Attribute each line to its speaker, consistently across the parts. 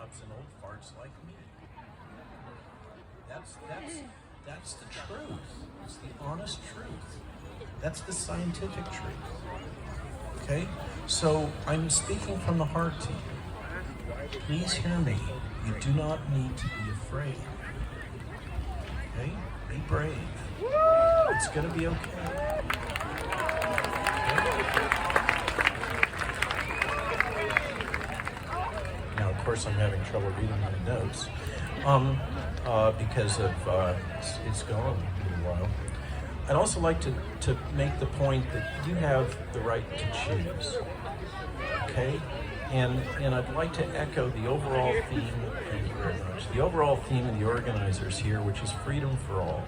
Speaker 1: grown-ups and old farts like me. That's the truth. It's the honest truth. That's the scientific truth. Okay? So I'm speaking from the heart to you. Please hear me. You do not need to be afraid. Okay? Be brave. It's going to be okay. Now, of course, I'm having trouble reading my notes because of it's gone a little while. I'd also like to make the point that you have the right to choose. Okay? And I'd like to echo the overall theme, thank you very much, the overall theme of the organizers here, which is freedom for all.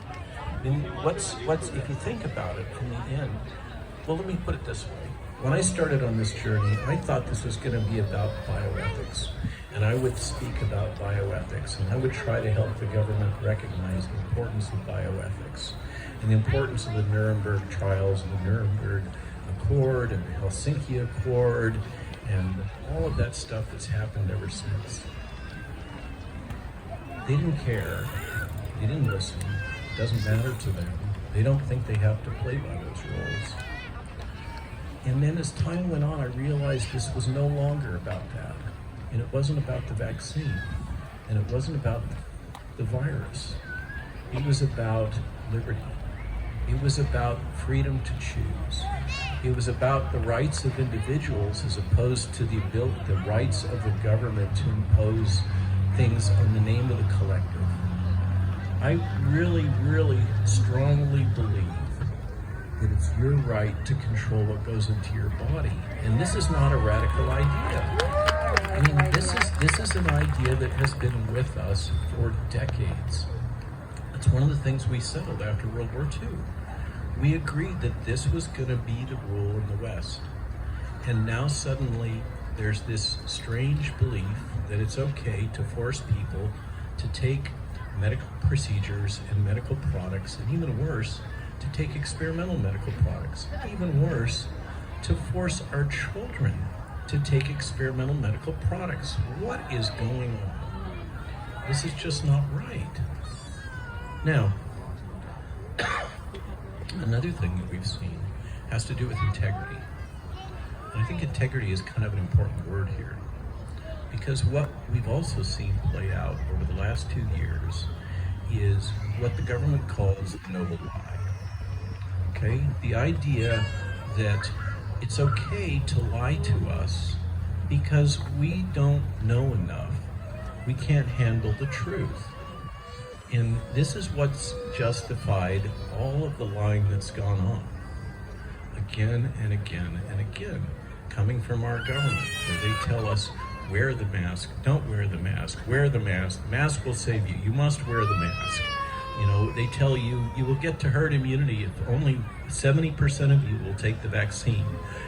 Speaker 1: And what's if you think about it in the end, well, let me put it this way. When I started on this journey, I thought this was going to be about bioethics. And I would speak about bioethics, and I would try to help the government recognize the importance of bioethics and the importance of the Nuremberg trials and the Nuremberg Accord and the Helsinki Accord and all of that stuff that's happened ever since. They didn't care. They didn't listen. It doesn't matter to them. They don't think they have to play by those rules. And then as time went on, I realized this was no longer about that. And it wasn't about the vaccine. And it wasn't about the virus. It was about liberty. It was about freedom to choose. It was about the rights of individuals as opposed to the rights of the government to impose things in the name of the collective. I really, really strongly believe that it's your right to control what goes into your body. And this is not a radical idea. I mean, this is an idea that has been with us for decades. It's one of the things we settled after World War II. We agreed that this was going to be the rule in the West. And now suddenly there's this strange belief that it's okay to force people to take medical procedures and medical products, and even worse, to take experimental medical products. Even worse, to force our children to take experimental medical products. What is going on? This is just not right. Now, another thing that we've seen has to do with integrity. And I think integrity is kind of an important word here, because what we've also seen play out over the last 2 years is what the government calls the noble lie. Okay? The idea that it's okay to lie to us because we don't know enough. We can't handle the truth. And this is what's justified all of the lying that's gone on. Again and again and again, coming from our government, where they tell us, wear the mask, don't wear the mask, wear the mask, the mask will save you, you must wear the mask. You know, they tell you, you will get to herd immunity if only 70% of you will take the vaccine.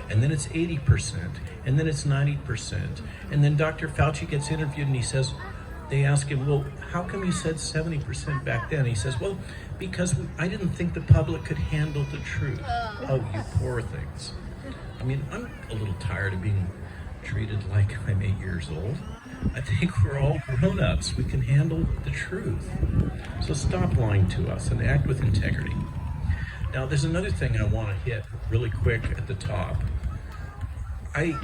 Speaker 1: And then it's 80%, and then it's 90%. And then Dr. Fauci gets interviewed and he says, they ask him, well, how come you said 70% back then? He says, well, because I didn't think the public could handle the truth. Oh, you poor things. I mean, I'm a little tired of being treated like I'm 8 years old. I think we're all grown-ups. We can handle the truth. So stop lying to us and act with integrity. Now, there's another thing I want to hit really quick at the top. I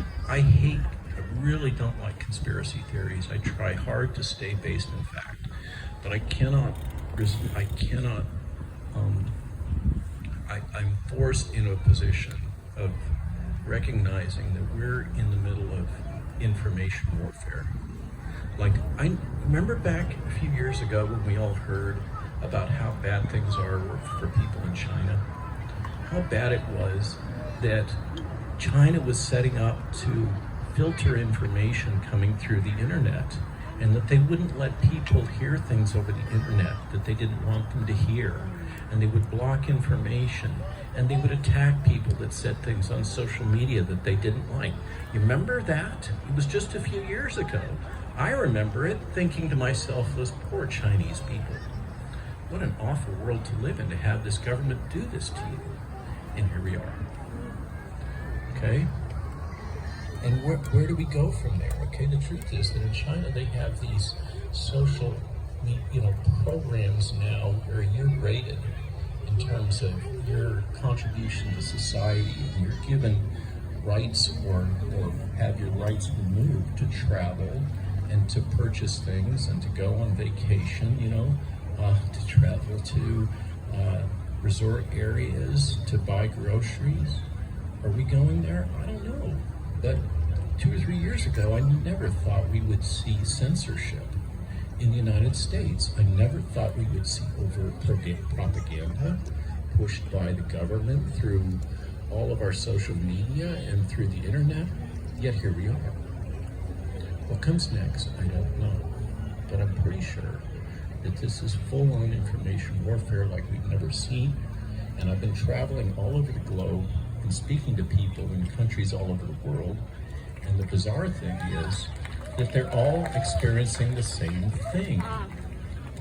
Speaker 1: really don't like conspiracy theories. I try hard to stay based in fact, but I'm forced into a position of recognizing that we're in the middle of information warfare. Like, I remember back a few years ago when we all heard about how bad things are for people in China, how bad it was that China was setting up to filter information coming through the internet, and that they wouldn't let people hear things over the internet that they didn't want them to hear, and they would block information, and they would attack people that said things on social media that they didn't like. You remember that? It was just a few years ago. I remember it, thinking to myself, those poor Chinese people. What an awful world to live in, to have this government do this to you. And here we are. Okay? And where do we go from there? Okay, the truth is that in China they have these social, programs now where you're rated in terms of your contribution to society, and you're given rights or have your rights removed to travel and to purchase things and to go on vacation, to travel to resort areas, to buy groceries. Are we going there? I don't know. But 2 or 3 years ago, I never thought we would see censorship in the United States. I never thought we would see overt propaganda pushed by the government through all of our social media and through the internet. Yet here we are. What comes next, I don't know. But I'm pretty sure that this is full-on information warfare like we've never seen. And I've been traveling all over the globe and speaking to people in countries all over the world. And the bizarre thing is that they're all experiencing the same thing.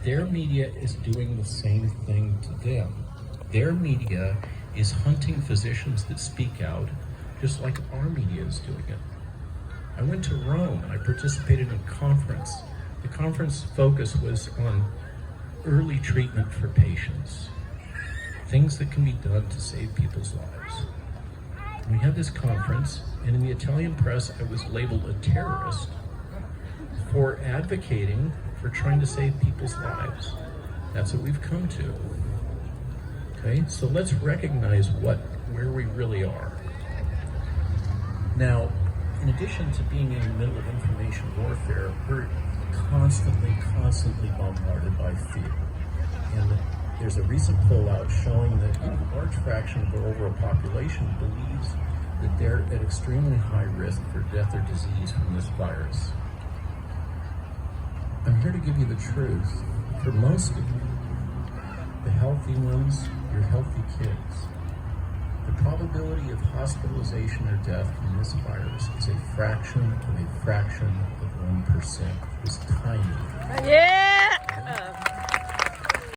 Speaker 1: Their media is doing the same thing to them. Their media is hunting physicians that speak out, just like our media is doing it. I went to Rome and I participated in a conference. The conference focus was on early treatment for patients, things that can be done to save people's lives. We had this conference, and in the Italian press, I was labeled a terrorist for advocating for trying to save people's lives. That's what we've come to. Okay, so let's recognize where we really are. Now, in addition to being in the middle of information warfare, we're constantly bombarded by fear. And there's a recent poll out showing that a large fraction of the overall population believes that they're at extremely high risk for death or disease from this virus. I'm here to give you the truth. For most of you, the healthy ones, your healthy kids, the probability of hospitalization or death from this virus is a fraction of 1%. It's tiny.
Speaker 2: Yeah!